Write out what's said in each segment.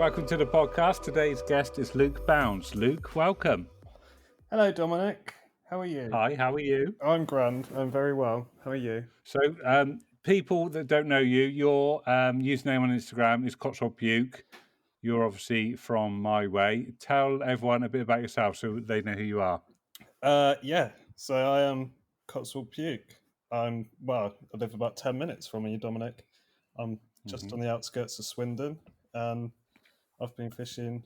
Welcome to the podcast. Today's guest is Luke Bowns. Luke, welcome. Hello, Dominic. How are you? Hi, how are you? I'm grand. I'm very well. How are you? So, people that don't know you, your username on Instagram is Cotswold Buke. You're obviously from my way. Tell everyone a bit about yourself so they know who you are. So I am Cotswold Puke. I live about 10 minutes from you, Dominic. I'm just on the outskirts of Swindon, and I've been fishing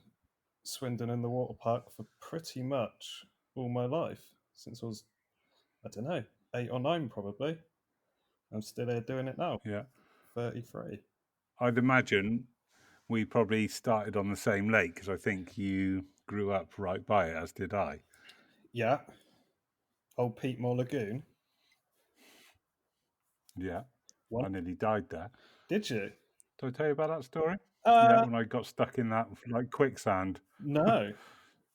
Swindon in the water park for pretty much all my life since I was, 8 or 9 probably. I'm still here doing it now. Yeah. 33. I'd imagine we probably started on the same lake because I think you grew up right by it, as did I. Yeah. Old Peatmore Lagoon. Yeah. What? I nearly died there. Did you? Did I tell you about that story? Yeah, when I got stuck in that quicksand. No.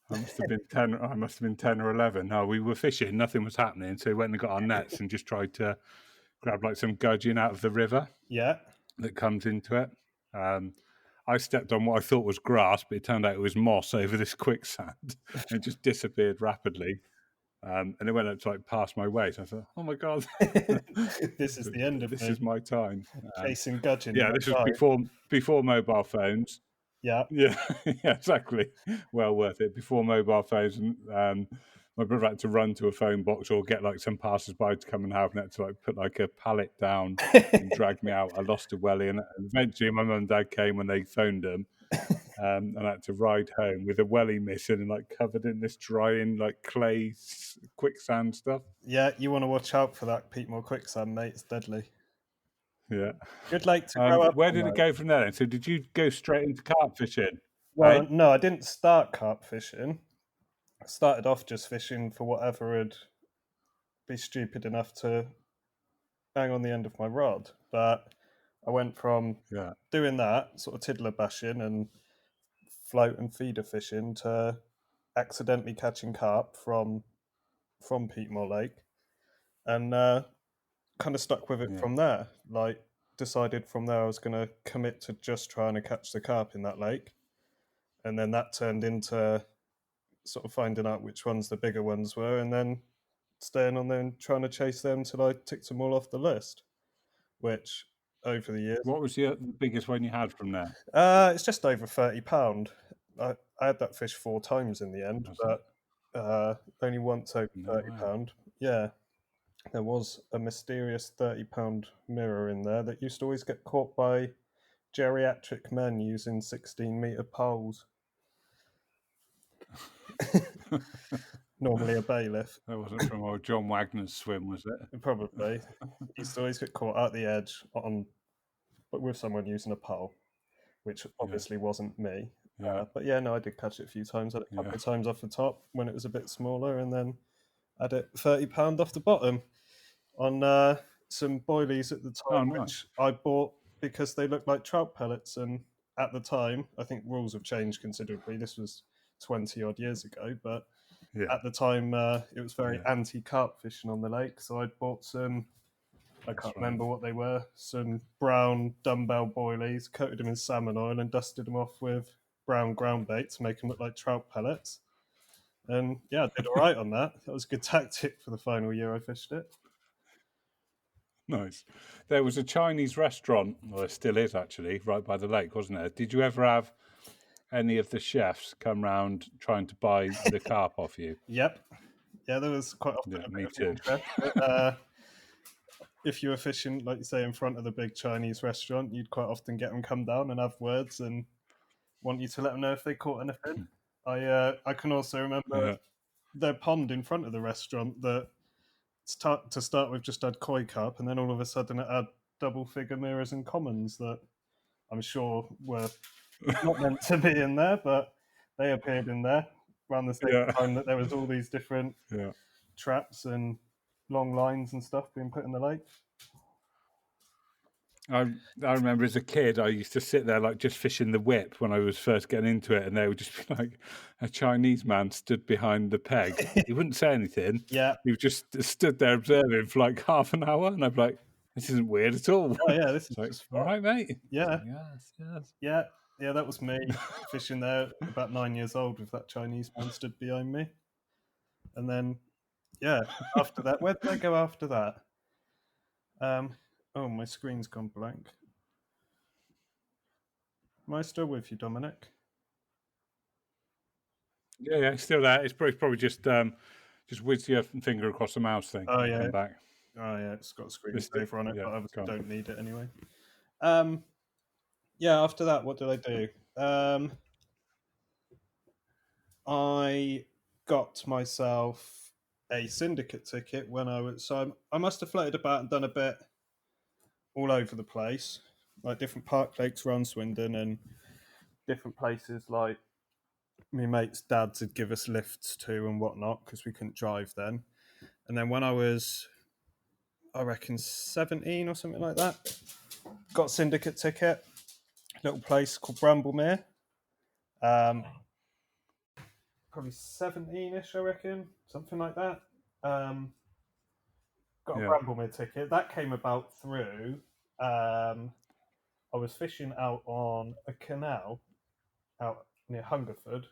I must have been 10 or 11. No, we were fishing, nothing was happening, so we went and got our nets and just tried to grab some gudgeon out of the river. Yeah. That comes into it. I stepped on what I thought was grass, but it turned out it was moss over this quicksand. And it just disappeared rapidly. And it went up to past my waist. I thought, oh my God. This is the end of this me. is my time. Chasing gudgeon. Yeah, this was before mobile phones. Yeah. Yeah, exactly. Well worth it. Before mobile phones, and my brother had to run to a phone box or get some passers-by to come and help, and had to put a pallet down and drag me out. I lost a welly, and eventually my mum and dad came when they phoned them, and I had to ride home with a welly missing and covered in this drying clay quicksand stuff. Yeah, you want to watch out for that Peatmore quicksand, mate. It's deadly. Yeah. Good lake to grow up. Where did it go from there then? So did you go straight into carp fishing? Well, no, I didn't start carp fishing. I started off just fishing for whatever would be stupid enough to hang on the end of my rod. But I went from doing that, sort of tiddler bashing and float and feeder fishing, to accidentally catching carp from Peatmore Lake, and kind of stuck with it from there. Decided from there I was going to commit to just trying to catch the carp in that lake, and then that turned into sort of finding out which ones the bigger ones were, and then staying on there and trying to chase them till I ticked them all off the list. Which over the years, what was the biggest one you had from there? It's just over £30. I had that fish 4 times in the end, but only once over £30. Yeah. There was a mysterious £30 mirror in there that used to always get caught by geriatric men using 16-metre poles. Normally a bailiff. That wasn't from old John Wagner's swim, was it? Probably. Used to always get caught at the edge but with someone using a pole, which obviously wasn't me. Yeah. But yeah, no, I did catch it a few times. I had a couple of times off the top when it was a bit smaller, and then had it £30 off the bottom on some boilies at the time, which I bought because they looked like trout pellets. And at the time, I think rules have changed considerably. This was 20 odd years ago, but at the time it was very anti-carp fishing on the lake. So I'd bought some, I can't remember what they were, some brown dumbbell boilies, coated them in salmon oil and dusted them off with brown ground bait to make them look like trout pellets. And yeah, I did all right on that. That was a good tactic for the final year I fished it. Nice. There was a Chinese restaurant, well, there still is actually, right by the lake, wasn't there? Did you ever have any of the chefs come round trying to buy the carp off you? Yep. Yeah, there was quite often. Yeah, me too. If you were fishing, like you say, in front of the big Chinese restaurant, you'd quite often get them come down and have words and want you to let them know if they caught anything. I can also remember their pond in front of the restaurant that to start with just had koi carp, and then all of a sudden it had double figure mirrors and commons that I'm sure were not meant to be in there, but they appeared in there around the same time that there was all these different traps and long lines and stuff being put in the lake. I remember as a kid, I used to sit there just fishing the whip when I was first getting into it, and there would just be a Chinese man stood behind the peg. He wouldn't say anything. Yeah. He just stood there observing for half an hour, and I'd be like, this isn't weird at all. Oh yeah, this is just all right, mate. Yeah. Yes. Yeah. Yeah, that was me fishing there, about 9 years old, with that Chinese man stood behind me. And then, yeah, after that, where did I go after that? Oh, my screen's gone blank. Am I still with you, Dominic? Yeah, it's still there. It's probably just whiz your finger across the mouse thing Oh, and yeah. come back. Oh, yeah, it's got a screensaver on it, Yeah, but obviously go on. don't need it anyway. Yeah, after that, what did I do? I got myself a syndicate ticket when I was. So I must have floated about and done a bit all over the place, like different park lakes around Swindon and different places like my mates' dads would give us lifts to and whatnot because we couldn't drive then. And then when I was, I reckon, 17 or something like that, got a syndicate ticket, little place called Bramblemere. Um, Probably 17-ish, I reckon, something like that. Got a Yeah. Bramblemere ticket. That came about through. I was fishing out on a canal out near Hungerford,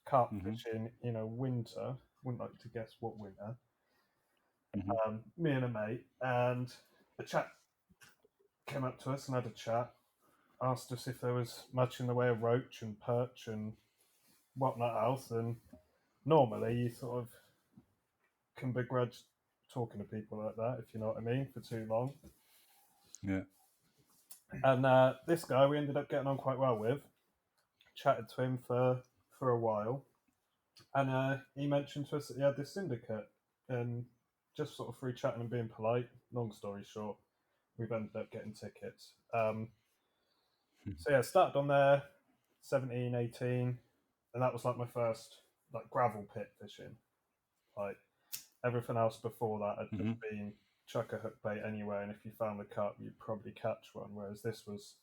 carp Mm-hmm. fishing in a winter. Wouldn't like to guess what winter. Mm-hmm. Me and a mate, and a chap came up to us and had a chat. Asked us if there was much in the way of roach and perch and whatnot else. And normally, you sort of can begrudge talking to people like that, if you know what I mean, for too long. Yeah. And this guy we ended up getting on quite well with. Chatted to him for a while, and he mentioned to us that he had this syndicate, and just sort of through chatting and being polite. Long story short, we've ended up getting tickets. So yeah, started on there, 17, 18, and that was like my first like gravel pit fishing. Like everything else before that had Mm-hmm. just been chuck a hook bait anywhere, and if you found the carp, you'd probably catch one. Whereas this was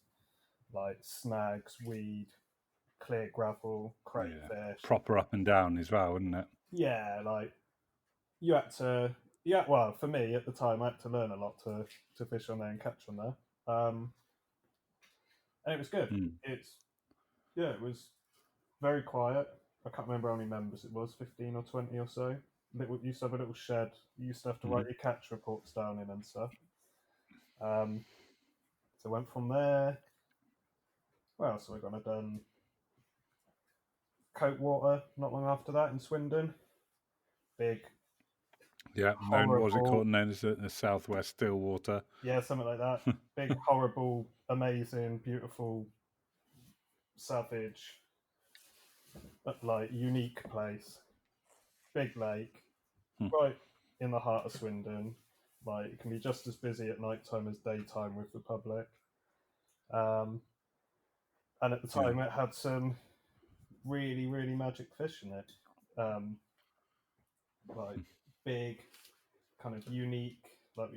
like snags, weed, clear gravel, Yeah. crayfish. Proper up and down as well, wouldn't it? Yeah, like you had to. Yeah, well, for me at the time, I had to learn a lot to fish on there and catch on there, and it was good. Mm. It's yeah, it was very quiet. I can't remember how many members it was, 15 or 20 or so. Used to have a little shed. You used to have to Mm-hmm. write your catch reports down in and stuff. Um, so went from there. Well, so we're gonna done Coatwater not long after that in Swindon. Big, Yeah. Known, what was it horrible, called? Known as the Southwest Stillwater. yeah, something like that. Big, horrible, amazing, beautiful, savage, but like unique place. Big lake, Hmm. right in the heart of Swindon. Like it can be just as busy at night time as daytime with the public. Um, and at the Yeah. time, it had some really, really magic fish in it. Um, like big, kind of unique. Like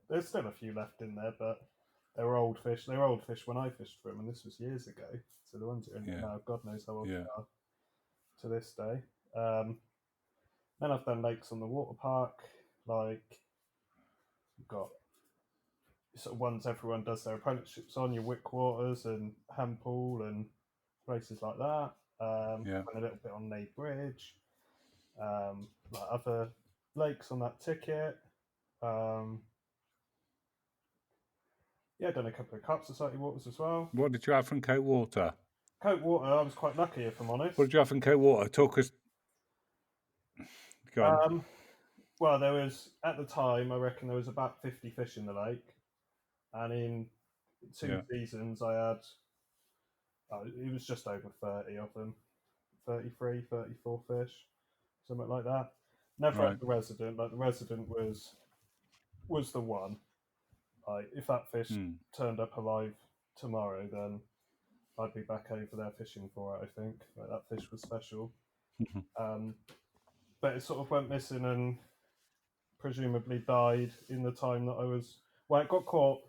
there's still a few left in there, but they were old fish. They were old fish when I fished for them, and this was years ago. So the ones that are in there Yeah. now, God knows how old Yeah. they are to this day. Then I've done lakes on the water park, like you've got sort of ones everyone does their apprenticeships on, your Wick Waters and Hampool and places like that. Yeah. Went a little bit on Ney Bridge, like other lakes on that ticket. Um, yeah, done a couple of Carp Society waters as well. What did you have from Coatwater? Coatwater, I was quite lucky, if I'm honest. What did you have from Coatwater? Talk us. Go on. Um, well, there was at the time, I reckon there was about 50 fish in the lake, and in 2 Yeah. seasons, I had it was just over 30 of them, 33, 34 fish, something like that. Never had Right. the resident. Like the resident was the one. Like if that fish Mm. turned up alive tomorrow, then I'd be back over there fishing for it. I think like that fish was special. Um, but it sort of went missing and presumably died in the time that I was. Well, it got caught.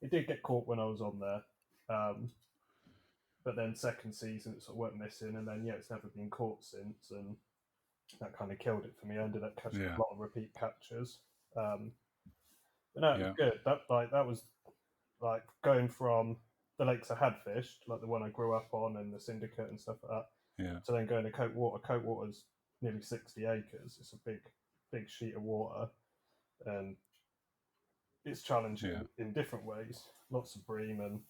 It did get caught when I was on there, but then second season it sort of went missing, and then yeah, it's never been caught since, and that kind of killed it for me. I ended up catching Yeah. a lot of repeat catches. But no, it was Yeah. good. That was like going from the lakes I had fished, like the one I grew up on and the Syndicate and stuff like that, Yeah. to then go into Coat Water. Coat Water's nearly 60 acres. It's a big sheet of water, and it's challenging in different ways. Lots of bream, and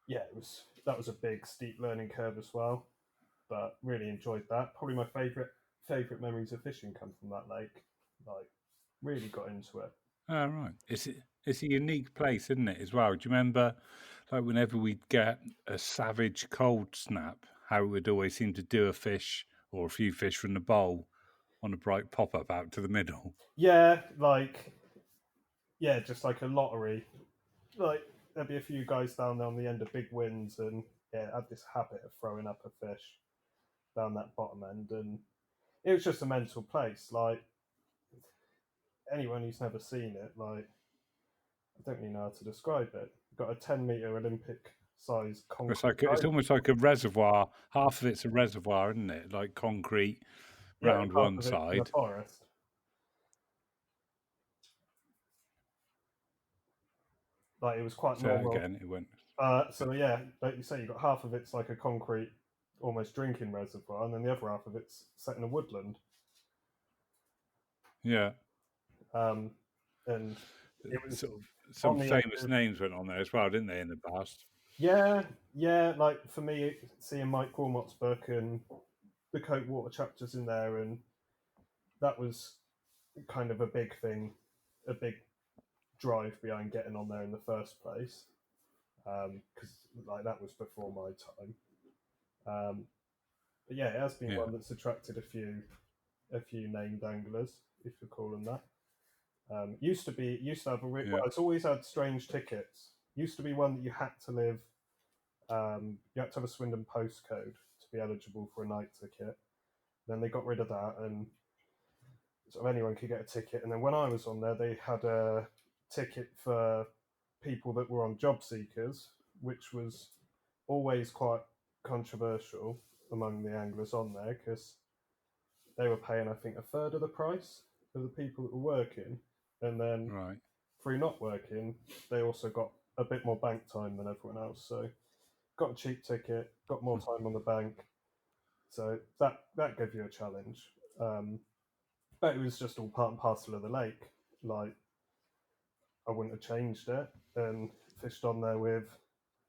yeah, that was a big steep learning curve as well. But really enjoyed that. Probably my favorite memories of fishing come from that lake. Like, really got into it. Oh, right. It's a unique place, isn't it, as well? Do you remember, like, whenever we'd get a savage cold snap, how it would always seem to do a fish or a few fish from the bowl on a bright pop-up out to the middle? Yeah, just like a lottery. Like, there'd be a few guys down there on the end of big winds, and yeah, I had this habit of throwing up a fish down that bottom end, and it was just a mental place. Like, anyone who's never seen it, like, I don't really know how to describe it. Got a 10-meter Olympic size concrete. It's almost like a reservoir. Half of it's a reservoir, isn't it? Like concrete round half one of it's in a side. forest. Like, it was quite So normal. again, it went. So yeah, like you say, you got half of it's like a concrete, almost drinking reservoir, and then the other half of it's set in a woodland. Yeah. And it was Sort of some on the edge famous of, names went on there as well, didn't they, in the past? yeah. Like, for me, seeing Mike Wilmot's book and the Coat Water chapters in there, and that was kind of a big thing, a big drive behind getting on there in the first place. Because like that was before my time. But yeah, it has been one that's attracted a few named anglers, if you call them that. Used to have well, it's always had strange tickets. Used to be one that you had to live. You had to have a Swindon postcode to be eligible for a night ticket. Then they got rid of that, and sort of anyone could get a ticket. And then when I was on there, they had a ticket for people that were on job seekers, which was always quite controversial among the anglers on there because they were paying, I think, a third of the price of the people that were working, and then through not working, they also got a bit more bank time than everyone else. So got a cheap ticket, got more time on the bank. So that gave you a challenge. But it was just all part and parcel of the lake. Like, I wouldn't have changed it, and fished on there with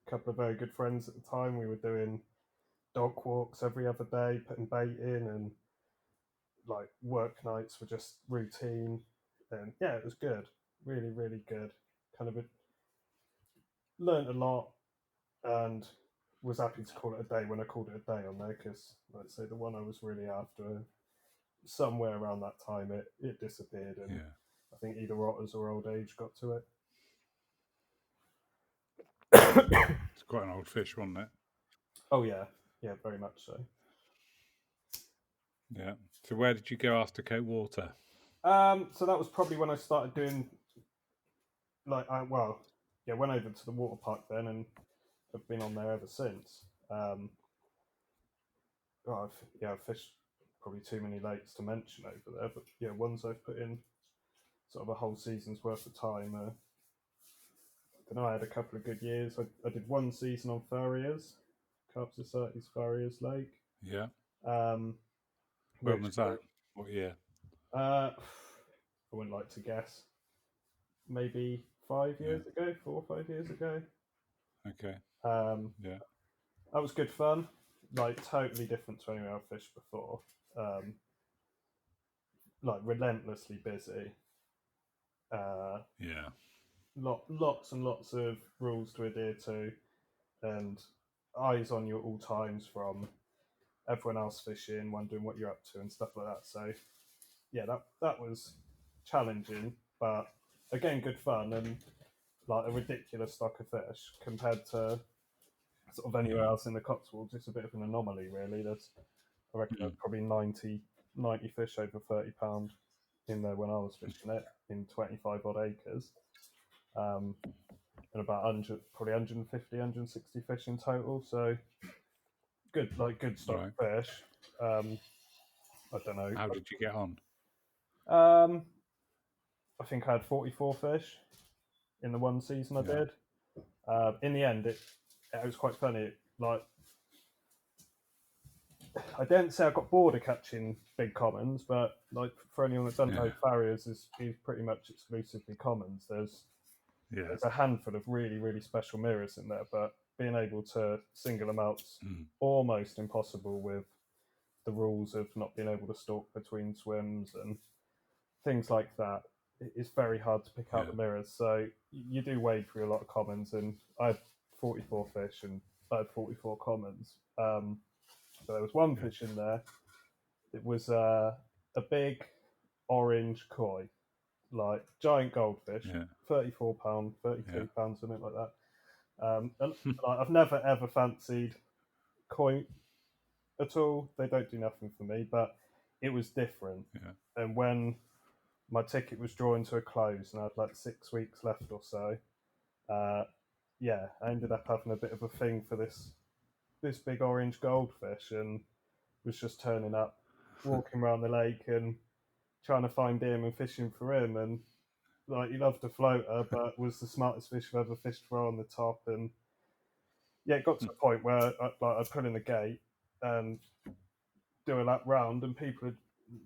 a couple of very good friends at the time. We were doing dog walks every other day, putting bait in, and like work nights were just routine. And yeah, it was good, really, really good. Kind of learned a lot, and was happy to call it a day when I called it a day on there because, like I say, the one I was really after, somewhere around that time, it disappeared, and I think either otters or old age got to it. It's quite an old fish, wasn't it? Oh yeah, very much so. Yeah. So where did you go after Coat Water? So that was probably when I started doing, went over to the water park then, and have been on there ever since. I've fished probably too many lakes to mention over there, but yeah, ones I've put in sort of a whole season's worth of time. I don't know, I had a couple of good years. I did one season on Farriers, Carp Society's Farriers Lake. Yeah. When was that? What year? I wouldn't like to guess. Maybe 5 years ago, 4 or 5 years ago. Okay. Yeah. That was good fun. Like, totally different to anywhere I've fished before. Like, relentlessly busy. Lots and lots of rules to adhere to, and eyes on you at all times from everyone else fishing, wondering what you're up to and stuff like that. So, yeah, that was challenging, but again, good fun and like a ridiculous stock of fish compared to sort of anywhere else in the Cotswolds. It's a bit of an anomaly, really. I reckon there's probably 90 fish over £30 in there when I was fishing it in 25 odd acres. And about 100, probably 150, 160 fish in total. So good stock of fish. I don't know. How did you get on? I think I had 44 fish in the one season I did. In the end, it was quite funny. Like, I don't say I got bored of catching big commons, but like for anyone that doesn't know, farriers is pretty much exclusively commons. There's a handful of really special mirrors in there, but being able to single them out's almost impossible with the rules of not being able to stalk between swims and things like that. It's very hard to pick out the mirrors. So you do wade through a lot of commons, and I had 44 fish and I had 44 commons. So there was one fish in there. It was a big orange koi, like giant goldfish, £34, £33, something like that. And I've never ever fancied koi at all. They don't do nothing for me, but it was different. And when my ticket was drawing to a close and I had like 6 weeks left or so, I ended up having a bit of a thing for this big orange goldfish, and was just turning up, walking around the lake and trying to find him and fishing for him. And like, he loved a floater, but was the smartest fish I've ever fished for on the top. And yeah, it got to a point where I'd put in the gate and do a lap round, and people had,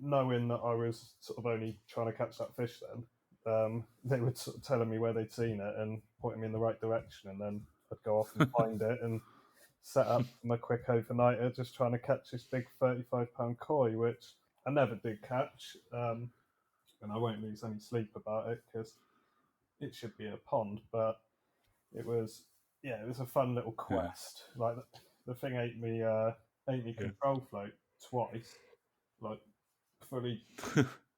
knowing that I was sort of only trying to catch that fish then, they were sort of telling me where they'd seen it and pointing me in the right direction, and then I'd go off and find it and set up my quick overnighter just trying to catch this big £35 koi, which I never did catch, and I won't lose any sleep about it because it should be a pond, but it was a fun little quest. Like, the thing ate me control float twice, like fully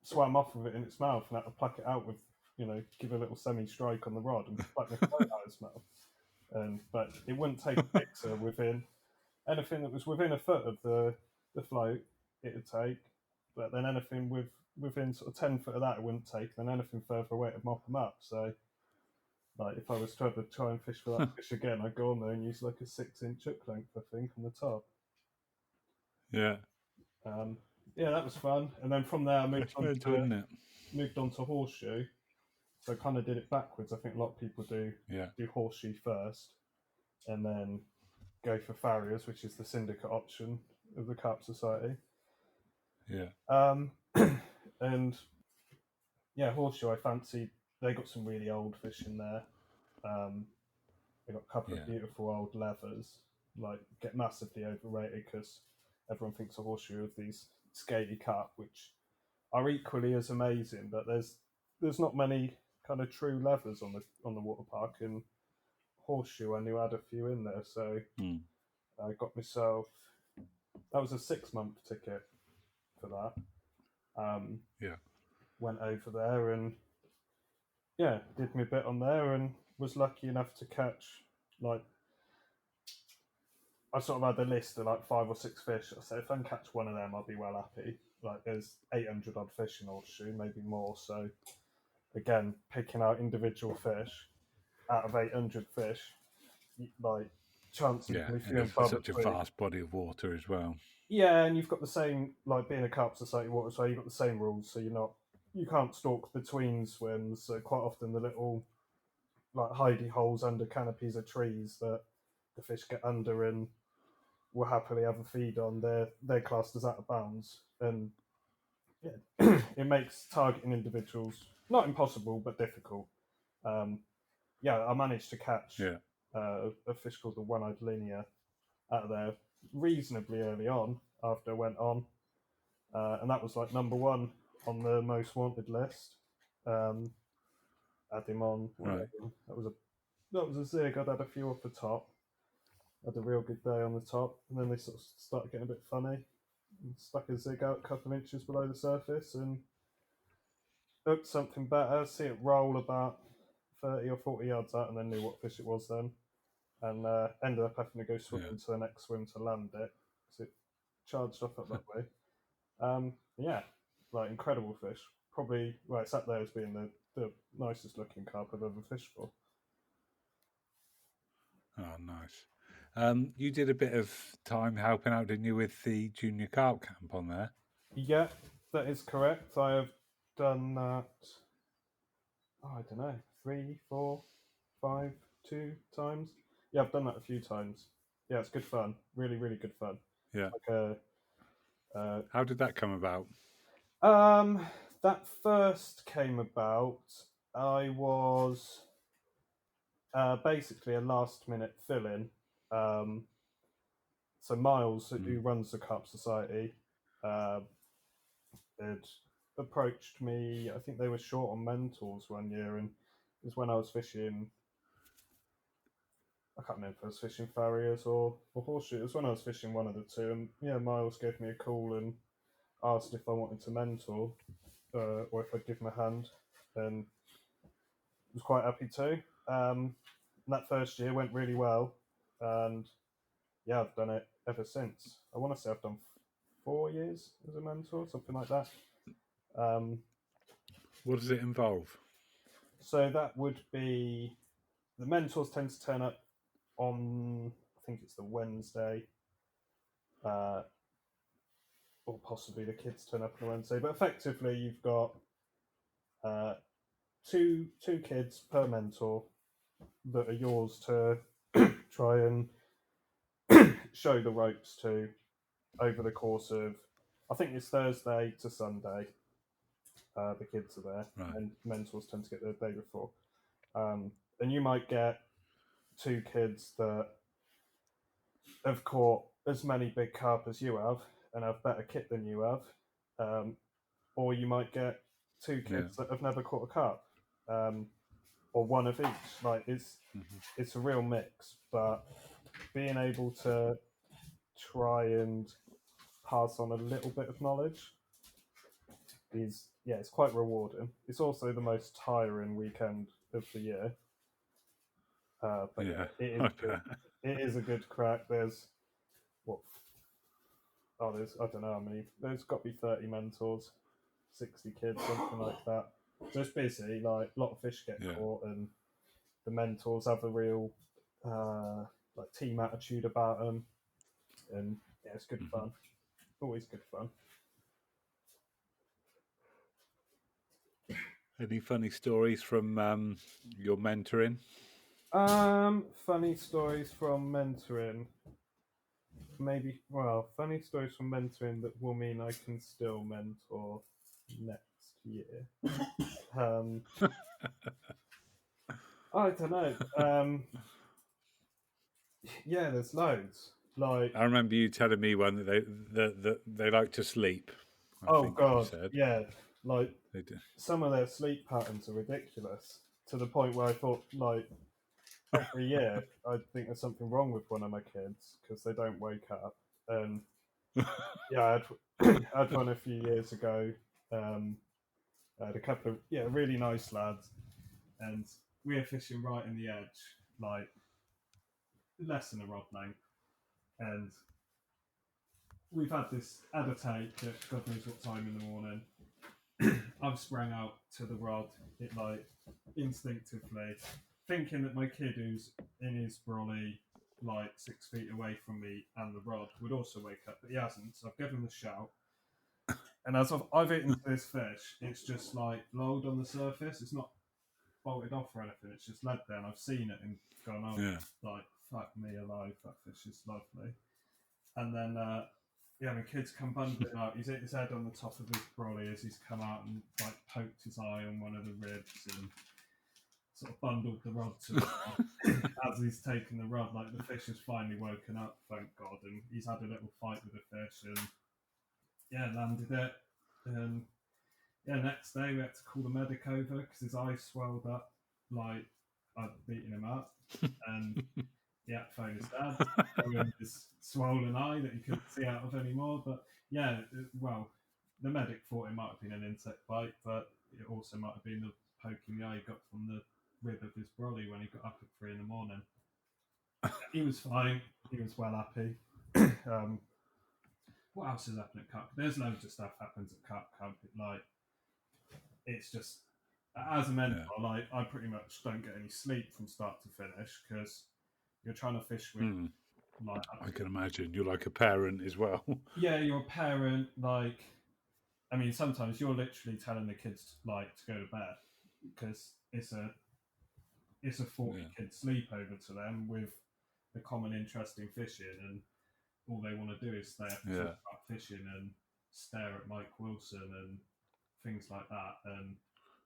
swam off with it in its mouth and had to pluck it out with, give a little semi strike on the rod and pluck the float out of its mouth. But it wouldn't take a picture within anything that was within a foot of the float. It'd take, but then anything within sort of 10 foot of that, it wouldn't take. Then anything further away, it'd mop them up. So, like, if I was to ever try and fish for that fish again, I'd go on there and use like a 6-inch hook length, I think, on the top. Yeah. That was fun. And then from there, I moved on to horseshoe. So I kind of did it backwards. I think a lot of people do horseshoe first, and then go for farriers, which is the syndicate option of the Carp Society. Yeah. And yeah, horseshoe, I fancied. They got some really old fish in there. They got a couple of beautiful old levers, like, get massively overrated because everyone thinks a horseshoe of these scaly carp, which are equally as amazing, but there's not many kind of true levers on the water park. And horseshoe, I knew I had a few in there, so I got myself. That was a 6-month ticket for that. Went over there and did me a bit on there, and was lucky enough to catch, like, I sort of had a list of like 5 or 6 fish. I said if I can catch one of them, I'll be well happy. Like, there's 800 odd fish in horseshoe, maybe more. So again, picking out individual fish out of 800 fish, like, chances Yeah, be few and and far such a between. vast body of water as well. Yeah, and you've got the same, like, being a Carp Society water, so you've got the same rules. So you can't stalk between swims. So quite often the little, like, hidey holes under canopies of trees that the fish get under and will happily have a feed on, they're classed as out of bounds. And it makes targeting individuals not impossible but difficult. I managed to catch a fish called the one-eyed linear out of there reasonably early on after I went on, and that was like number 1 on the most wanted list. Had him on. Right. That was a zig. I'd had a few off the top. Had a real good day on the top, and then they sort of started getting a bit funny. And stuck a zig out a couple of inches below the surface and hooked something better. See it roll about 30 or 40 yards out, and then knew what fish it was then. And ended up having to go swimming to the next swim to land it because it charged off up that way. Like, incredible fish. Probably, well, it's up there as being the nicest looking carp I've ever fished for. Oh, nice. You did a bit of time helping out, didn't you, with the junior carp camp on there? Yeah, that is correct. I have done that, I don't know, 3, 4, 5 2 times. Yeah, I've done that a few times. Yeah, it's good fun. Really, really good fun. Yeah. Like How did that come about? that first came about. I was basically a last minute fill in. Um, so Miles, who runs the Cup Society, uh, had approached me. I think they were short on mentors one year, and it was when I was fishing. I can't remember if I was fishing farriers or horseshoe. It was when I was fishing one of the two, and yeah, Miles gave me a call and asked if I wanted to mentor or if I'd give him a hand, and was quite happy to. And that first year went really well, and yeah, I've done it ever since. I want to say I've done 4 years as a mentor, something like that. Um, What does it involve? so that would be the mentors tend to turn up on, I think it's the Wednesday, uh, or possibly the kids turn up on a Wednesday. But effectively, you've got uh, two kids per mentor that are yours to try and show the ropes to over the course of, I think it's Thursday to Sunday. The kids are there, Right. and mentors tend to get there the day before. And you might get two kids that have caught as many big carp as you have and have better kit than you have, or you might get two kids that have never caught a carp, or one of each. Like it's a real mix, but being able to try and pass on a little bit of knowledge is, yeah, it's quite rewarding. It's also the most tiring weekend of the year, but yeah, it is good. It is a good crack. There's what? Oh, there's, I don't know how many. There's got to be 30 mentors, 60 kids, something like that. So it's busy. Like a lot of fish get caught, and the mentors have a real like team attitude about them, and yeah, it's good fun. Always good fun. Any funny stories from your mentoring? Funny stories from mentoring. Maybe, well, funny stories from mentoring that will mean I can still mentor next year. Um, I don't know. Yeah, there's loads. Like, I remember you telling me one that they like to sleep. I oh think you god, said yeah. Like they do. some of their sleep patterns are ridiculous to the point where I thought, like, every year I think there's something wrong with one of my kids because they don't wake up. And yeah, I had one a few years ago. I had a couple of really nice lads, and we were fishing right in the edge, like less than a rod length, and we've had a take at God knows what time in the morning. I've sprang out to the rod, it like instinctively, thinking that my kid who's in his brolly like 6 feet away from me and the rod would also wake up, but he hasn't. So I've given him a shout, and as I've eaten this fish, it's just like lolled on the surface. It's not bolted off or anything. It's just led there, and I've seen it and gone, oh, like fuck me alive, that fish is lovely. And then the kids come bundling out. He's hit his head on the top of his brolly as he's come out and like poked his eye on one of the ribs and sort of bundled the rod to him as he's taken the rod. Like the fish has finally woken up, thank God, and he's had a little fight with the fish and landed it. And next day we had to call the medic over because his eye swelled up like I'd beaten him up, and he had to phone his dad, showing his swollen eye that he couldn't see out of anymore. But well, the medic thought it might have been an insect bite, but it also might have been the poking the eye he got from the rib of his brolly when he got up at 3 a.m. He was fine. He was well happy. What else has happened at Cup? There's loads of stuff happens at Cup Camp. Like, it's just, as a mentor, like I pretty much don't get any sleep from start to finish because you're trying to fish with like, I can imagine you're like a parent as well. Yeah, you're a parent. Like, I mean, sometimes you're literally telling the kids like to go to bed because it's a it's a 40 Yeah. kid sleepover to them with a common interest in fishing, and all they want to do is stay up and talk Yeah. about fishing and stare at Mike Wilson and things like that. And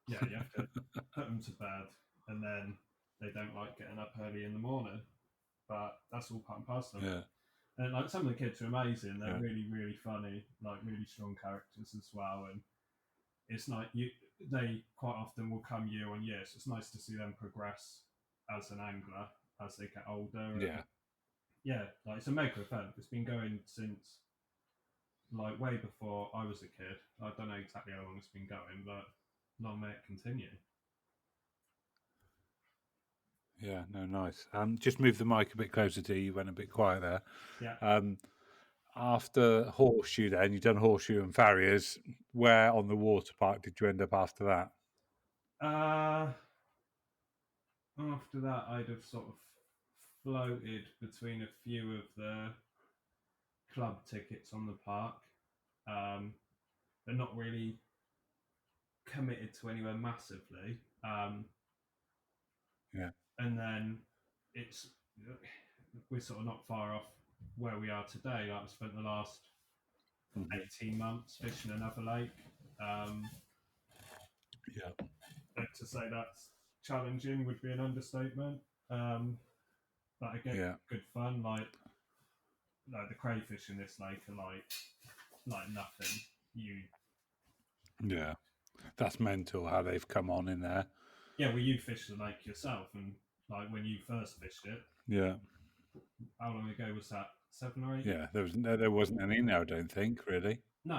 yeah, you have to put them to bed, and then they don't like getting up early in the morning. But that's all part and parcel of it. Yeah. And like some of the kids are amazing. They're Yeah. really, really funny, like really strong characters as well. And it's like they quite often will come year on year. So it's nice to see them progress as an angler as they get older. And Yeah. yeah, like it's a mega event. It's been going since like way before I was a kid. I don't know exactly how long it's been going, but long may it continue. Yeah. No, nice. Just move the mic a bit closer to you. You went a bit quiet there. Yeah. After Horseshoe, then you've done Horseshoe and Farriers. Where on the water park did you end up after that? After that, I'd have sort of floated between a few of the club tickets on the park, but not really committed to anywhere massively. Yeah. And then it's we're sort of not far off where we are today. Like I've spent the last 18 months fishing another lake. Yeah. And to say that's challenging would be an understatement. But again, Yeah. good fun. Like the crayfish in this lake are like nothing. Yeah. That's mental how they've come on in there. Well, you fished the lake yourself, and like when you first fished it, Yeah. how long ago was that? 7 or 8? Yeah. There wasn't any in there, I don't think, really. No,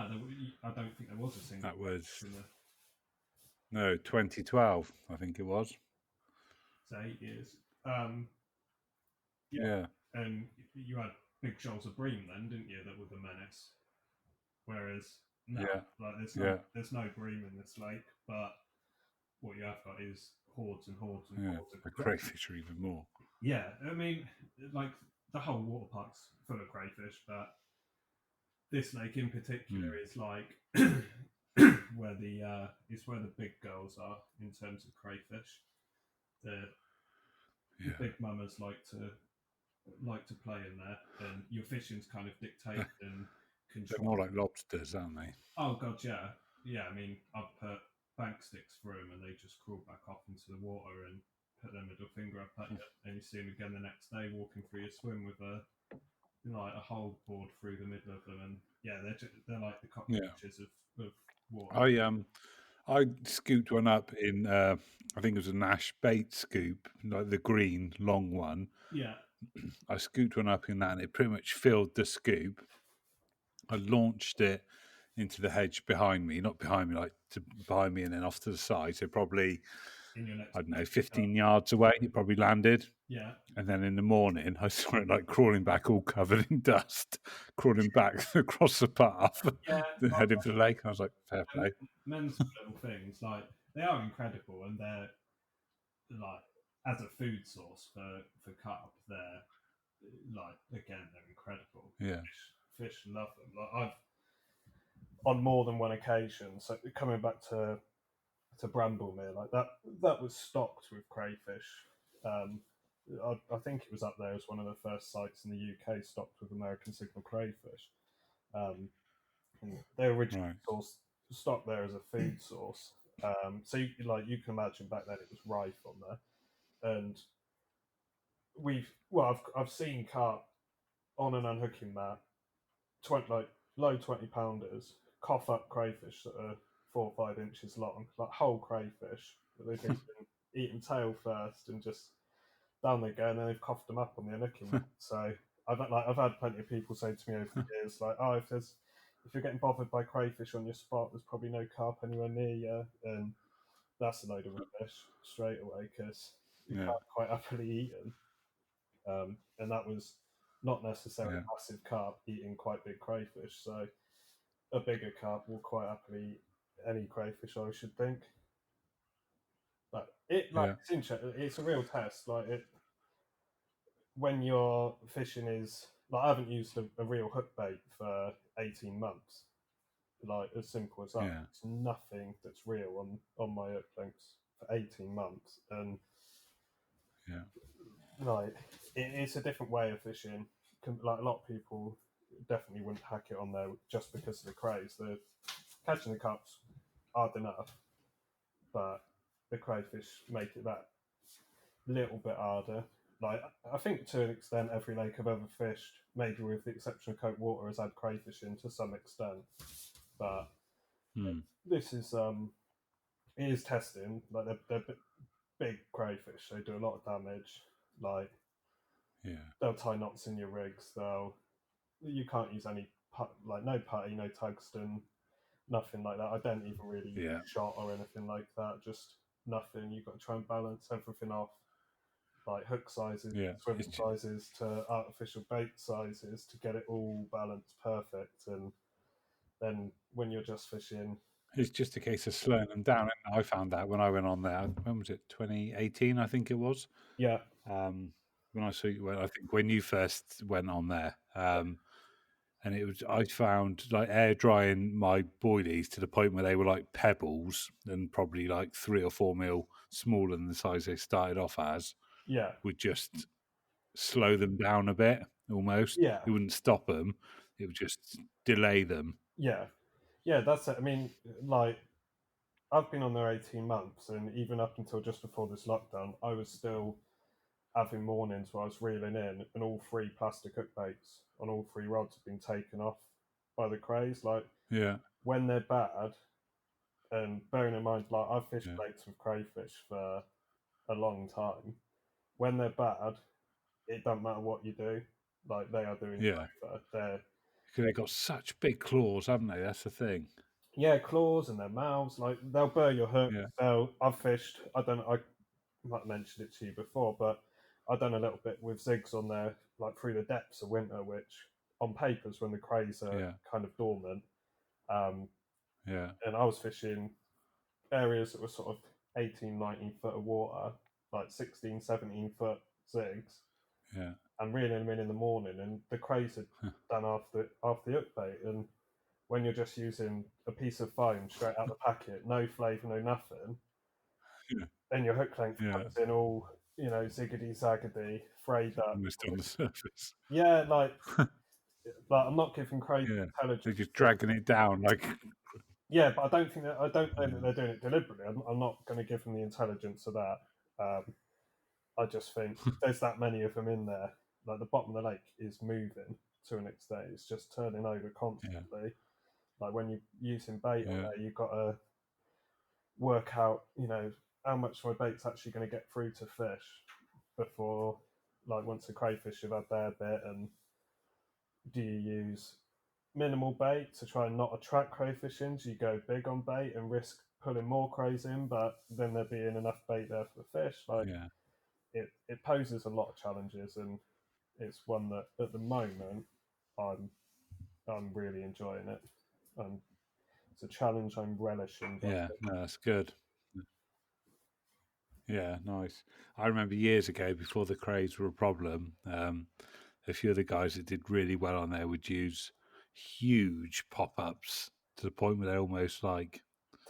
I don't think there was a single. That was In the, 2012, I think it was. say 8 years. Um, yeah, Yeah. and you had big shoals of bream then, didn't you? That were the menace. Whereas now, Yeah. like Yeah. there's no bream in this lake, but what you have got is hordes and hordes and Yeah. hordes of The crayfish. crayfish are even more. Yeah, I mean, like the whole water park's full of crayfish, but this lake in particular is like where the big girls are in terms of crayfish. The Yeah. big mamas like to play in there, and your fishing's kind of dictated and They're controlled. more like lobsters, aren't they? Oh god, yeah, yeah. I mean, I've put bank sticks through them, and they just crawl back off into the water and put their middle finger up at you, and you see them again the next day walking through your swim with a hole bored through the middle of them, and yeah, they're like the cockroaches of water. I scooped one up in I think it was a Nash bait scoop, like the green long one. Yeah, I scooped one up in that, and it pretty much filled the scoop. I launched it into the hedge behind me, not behind me, like behind me, and then off to the side. So probably, in your next. I don't know, 15 yards away. It probably landed. Yeah, And then in the morning, I saw it like crawling back, all covered in dust, crawling back across the path, yeah. heading for the lake. And I was like, fair play. Men's little things like they are incredible, and they're like as a food source for carp, they're like again they're incredible. Yeah. Fish love them. Like I've on more than one occasion. So coming back to Bramblemere, like that was stocked with crayfish. I think it was up there as one of the first sites in the UK stocked with American signal crayfish. And they originally Right. stocked there as a food source. So you can imagine back then it was rife on there, and I've seen carp on an unhooking mat, like low 20 pounders, cough up crayfish that are 4 or 5 inches long, like whole crayfish that they've been eaten tail first, and just down they go, and then they've coughed them up on the unhooking mat. So I've had plenty of people say to me over the years, like, oh, if you're getting bothered by crayfish on your spot, there's probably no carp anywhere near you, and that's a load of rubbish straight away because you Yeah. can't quite happily eat them. And that was not necessarily Yeah. massive carp eating quite big crayfish. So a bigger carp will quite happily eat any crayfish, I should think. But Yeah. it's interesting. It's a real test. Like it when your fishing is like I haven't used a real hook bait for 18 months. Like as simple as that. Yeah. It's nothing that's real on my hook links for 18 months, and Yeah. like it's a different way of fishing. Like a lot of people definitely wouldn't hack it on there just because of the craze. The catching the cups hard enough, but the crayfish make it that little bit harder. Like I think to an extent, every lake I've ever fished, maybe with the exception of Coke Water, has had crayfish in to some extent. But Mm. this is it is testing. Like they're big crayfish. They do a lot of damage. Like Yeah. they'll tie knots in your rigs. You can't use any like no putty, no tungsten, nothing like that. I don't even really use Yeah. shot or anything like that. Just nothing. You've got to try and balance everything off, like hook sizes, Yeah. swivel sizes to artificial bait sizes to get it all balanced perfect. And then when you're just fishing, It's just a case of slowing them down. And I found that when I went on there. When was it? 2018, I think it was. yeah, When I saw you, I think when you first went on there. And it was, I found like air drying my boilies to the point where they were like pebbles and probably like 3 or 4 mil smaller than the size they started off as, yeah, would just slow them down a bit almost. yeah, It wouldn't stop them, it would just delay them. yeah, yeah. That's it. I mean, like I've been on there 18 months, and even up until just before this lockdown, I was still having mornings where I was reeling in, and all three plastic hook baits on all three rods have been taken off by the craze. Like Yeah, when they're bad, and bearing in mind, like I've fished yeah, baits with crayfish for a long time. When they're bad, it doesn't matter what you do. Like they are doing yeah. you over. They're Because they've got such big claws, haven't they? That's the thing. yeah, claws in their mouths. Like they'll burr your hook. Yeah, I've fished. I don't. I might have mentioned it to you before, but I've done a little bit with zigs on there, like through the depths of winter, which on papers when the crays are yeah, kind of dormant. Um, yeah, and I was fishing areas that were sort of 18, 19 foot of water, like 16, 17 foot zigs, yeah. and reeling them in the morning. And the crays had done half the hook bait. And when you're just using a piece of foam straight out the packet, no flavour, no nothing, Yeah, then your hook length yeah. comes in all, ziggity zaggedy, frayed up. Almost on the surface. Yeah, like I'm not giving crazy Yeah, they're intelligence. just dragging it down. Like, Yeah, but I don't know that yeah, they're doing it deliberately. I'm not going to give them the intelligence of that. I just think if there's that many of them in there, like the bottom of the lake is moving to an extent. It's just turning over yeah, constantly. Like when you're using bait on yeah, there, you've got to work out, how much my bait's actually going to get through to fish before, like, once the crayfish have had their bit. And do you use minimal bait to try and not attract crayfish in? Do you go big on bait and risk pulling more crays in, but then there being enough bait there for the fish? Like, yeah, it poses a lot of challenges, and it's one that at the moment I'm I'm really enjoying it. And it's a challenge I'm relishing. But yeah. No, that's good. Yeah, nice. I remember years ago, before the craze were a problem, a few of the guys that did really well on there would use huge pop-ups to the point where they're almost like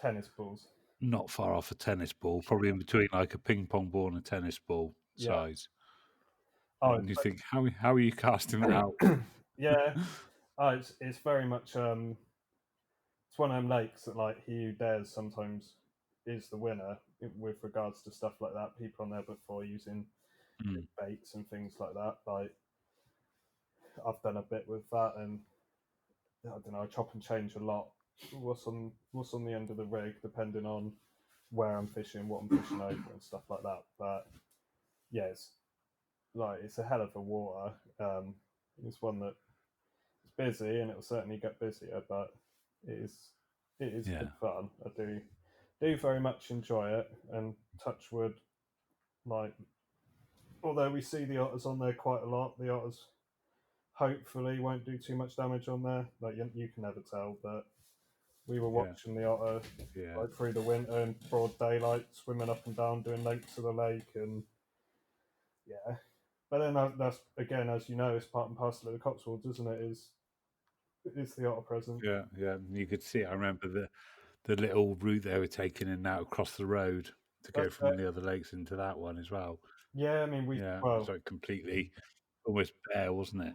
tennis balls, not far off a tennis ball, probably in between like a ping pong ball and a tennis ball yeah. size. Oh, And you think, how are you casting that out? yeah. Oh, it's very much it's one of them lakes that like he who dares sometimes is the winner with regards to stuff like that. People on there before using Mm, baits and things like that. Like I've done a bit with that, and I don't know. I chop and change a lot. What's on the end of the rig, depending on where I'm fishing, what I'm fishing over, and stuff like that. But yeah, it's a hell of a water. It's one that it's busy, and it will certainly get busier, but it is it is yeah, good fun. I do very much enjoy it, and touch wood, like although we see the otters on there quite a lot, the otters hopefully won't do too much damage on there. Like you can never tell, but we were yeah, watching the otter yeah, like through the winter in broad daylight, swimming up and down, doing lengths of the lake, and yeah. But then that's again, as you know, it's part and parcel of the Cotswolds, isn't it? Is the otter presence? yeah, yeah. And you could see. I remember the little route they were taking in and out across the road to go That's from the other lakes into that one as well. Yeah, I mean, Yeah, it's like completely almost bare, wasn't it?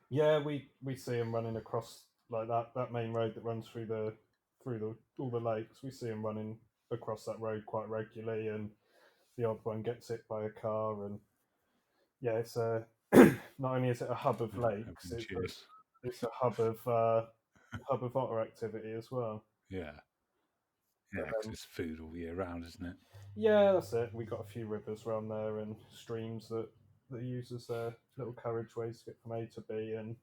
yeah, we see them running across like that main road that runs through all the lakes. We see them running across that road quite regularly, and the odd one gets hit by a car. And yeah, it's a not only is it a hub of Yeah, lakes, having cheers. it's a hub of otter activity as well. Yeah, yeah, But because it's food all year round, isn't it? yeah, that's it. We got a few rivers around there and streams that use as their little carriageways to get from A to B, and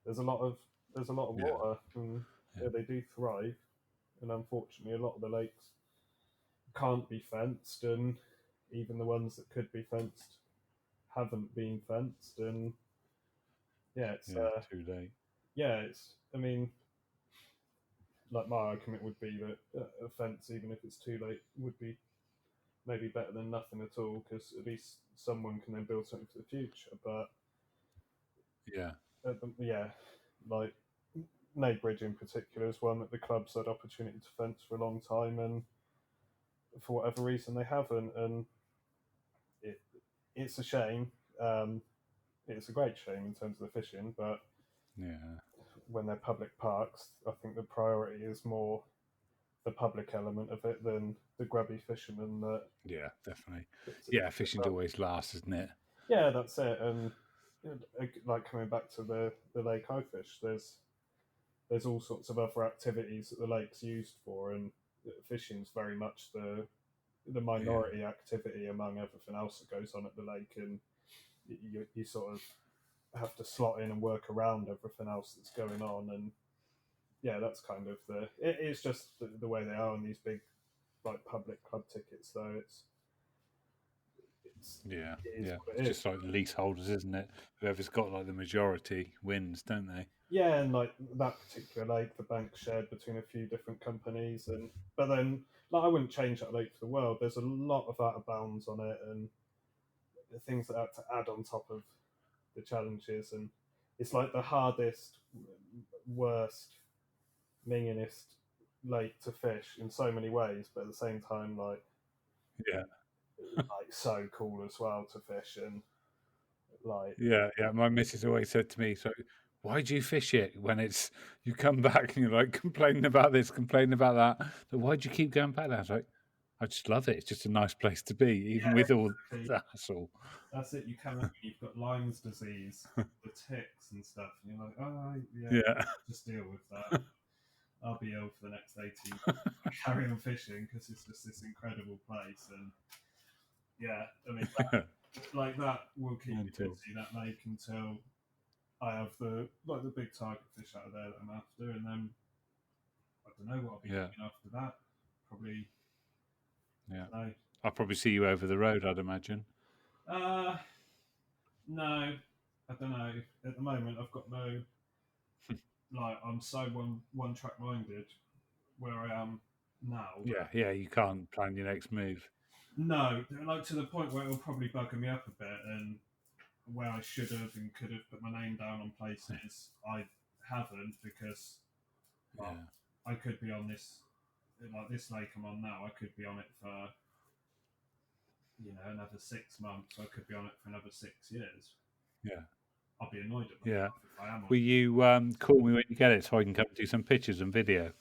there's a lot of Yeah, water, and yeah, yeah, they do thrive. And unfortunately, a lot of the lakes can't be fenced, and even the ones that could be fenced haven't been fenced. And yeah, yeah. Too late. it's. I mean, like my argument would be that a fence, even if it's too late, would be maybe better than nothing at all because at least someone can then build something for the future. But Yeah, yeah, like Nate Bridge in particular is one that the club's had opportunity to fence for a long time, and for whatever reason they haven't, and it it's a shame. Um, it's a great shame in terms of the fishing, but yeah, when they're public parks, I think the priority is more the public element of it than the grubby fisherman that yeah, definitely. puts it Yeah, into the fishing's club. always last, isn't it? Yeah, that's it. And like coming back to the lake I fish, there's all sorts of other activities that the lake's used for, and fishing's very much the Yeah, minority activity among everything else that goes on at the lake, and you sort of have to slot in and work around everything else that's going on, and yeah, that's kind of it's just the way they are on these big like public club tickets, though. It's yeah, it is yeah. what It's it is. just like the leaseholders, isn't it? Whoever's got like the majority wins, don't they? Yeah, and like that particular lake, the bank shared between a few different companies, and but then like I wouldn't change that lake for the world. There's a lot of out of bounds on it, and the things that have to add on top of the challenges, and it's like the hardest, worst, mingingest lake to fish in so many ways, but at the same time, Yeah, so cool as well to fish, and like yeah, yeah. My missus always said to me, "So, why do you fish it when it's you come back and you're like complaining about this, complaining about that? So why do you keep going back there?" I was like, "I just love it. It's just a nice place to be, even with all exactly. the hassle." That's it. You come up and you've got Lyme's disease, the ticks and stuff, and you're like, oh yeah, Yeah, just deal with that. I'll be ill for the next 18 months. I carry on fishing because it's just this incredible place, and yeah, I mean, like that will keep me mental. busy that lake until I have the big target fish out of there that I'm after, and then I don't know what I'll be Yeah, doing after that. Probably, yeah. I don't I'll probably see you over the road, I'd imagine. know. No, I don't know. At the moment, I've got no like I'm so one track minded where I am now. Yeah, yeah. You can't plan your next move. No, like to the point where it'll probably bugger me up a bit, and where I should have and could have put my name down on places I haven't because like, Yeah, I could be on this lake I'm on now. I could be on it for another 6 months. I could be on it for another 6 years. yeah, I'll be annoyed at yeah. myself if I am on Will it. you call me when you get it so I can come do some pictures and video?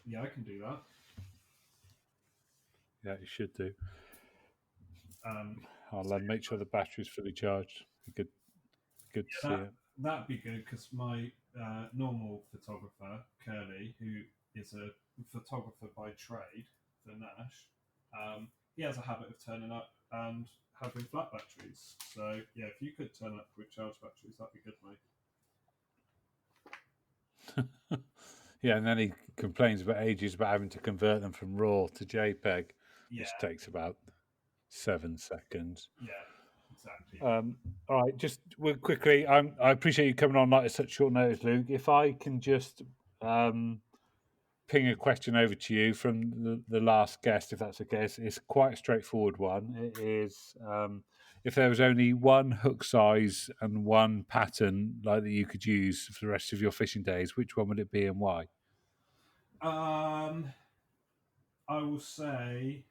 Yeah, I can do that. Yeah, you should do. I'll So make sure the battery's fully charged. Be good to yeah, see it. that'd be good because my normal photographer, Curly, who is a photographer by trade for Nash, he has a habit of turning up and having flat batteries. So yeah, if you could turn up with charged batteries, that'd be good, mate. Yeah, and then he complains about ages about having to convert them from RAW to JPEG, Yeah, which takes about 7 seconds. yeah, exactly. All right, just quickly, I appreciate you coming on like at such short notice, Luke. If I can just ping a question over to you from the last guest, if that's okay. It's quite a straightforward one. It is if there was only one hook size and one pattern like that you could use for the rest of your fishing days, which one would it be and why? Um, I will say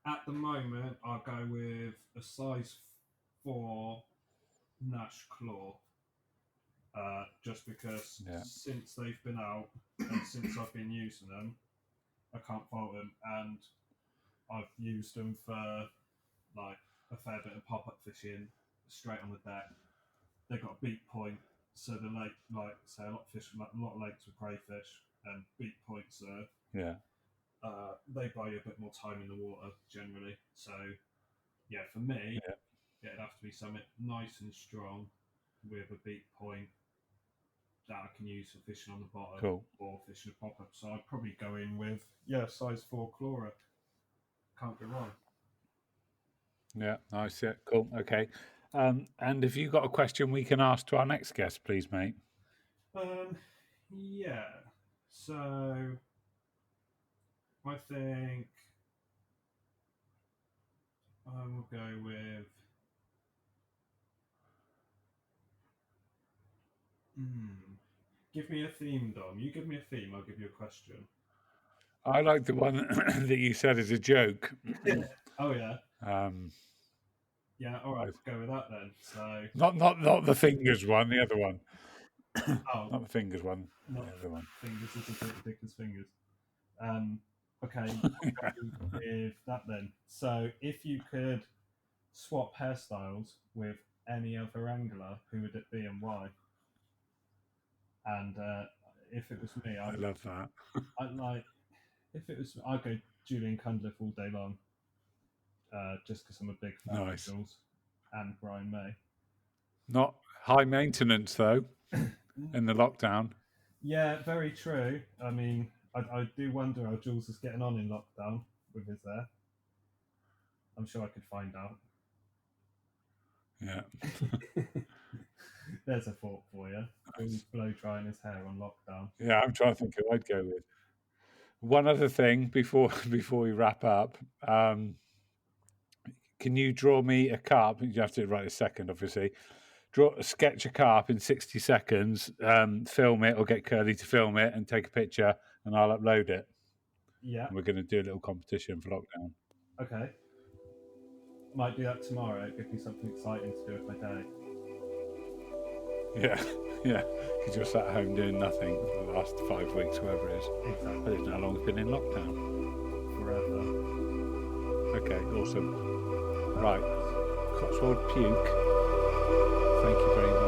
At the moment, I'll go with a size 4 Nash Claw. Just because since they've been out and since I've been using them, I can't fault them, and I've used them for like a fair bit of pop-up fishing straight on the deck. They've got a beat point, so the lake, like say, a lot of lakes with crayfish, and beat points are they buy you a bit more time in the water generally. So yeah, for me, it'd have to be something nice and strong with a beat point that I can use for fishing on the bottom or fishing a pop-up. So I'd probably go in with size 4 Chlora. Can't go wrong. Yeah, nice. Yeah, cool. Okay. And have you got a question we can ask to our next guest, please, mate? Yeah. So I think I will go with. Give me a theme, Dom. You give me a theme, I'll give you a question. I like the one that you said is a joke. Oh yeah. Yeah. All right. Go with that then. So not the fingers one, the other one. Oh, not the fingers one. Not the other one. Fingers is a bit ridiculous. Fingers. Okay. With that then. So if you could swap hairstyles with any other angler, who would it be and why? And if it was me, I love that. I'd like. If it was, I'd go Julian Cunliffe all day long. Just because I'm a big fan of Jules and Brian May. Not high maintenance though. In the lockdown. Yeah, very true. I mean, I do wonder how Jules is getting on in lockdown with his hair. I'm sure I could find out. Yeah. There's a thought for you. Jules blow drying his hair on lockdown. Yeah, I'm trying to think who I'd go with. One other thing before we wrap up. Can you draw me a carp? You have to do it right a second, obviously. Sketch a carp in 60 seconds, film it or get Curly to film it and take a picture and I'll upload it. Yeah. And we're going to do a little competition for lockdown. Okay. Might do that tomorrow. Give me something exciting to do with my day. Yeah. Because you're sat at home doing nothing for the last 5 weeks, whatever it is. Exactly. I don't know how long it's been in lockdown. Forever. Okay, awesome. Right. Cotswold Puke. Thank you very much.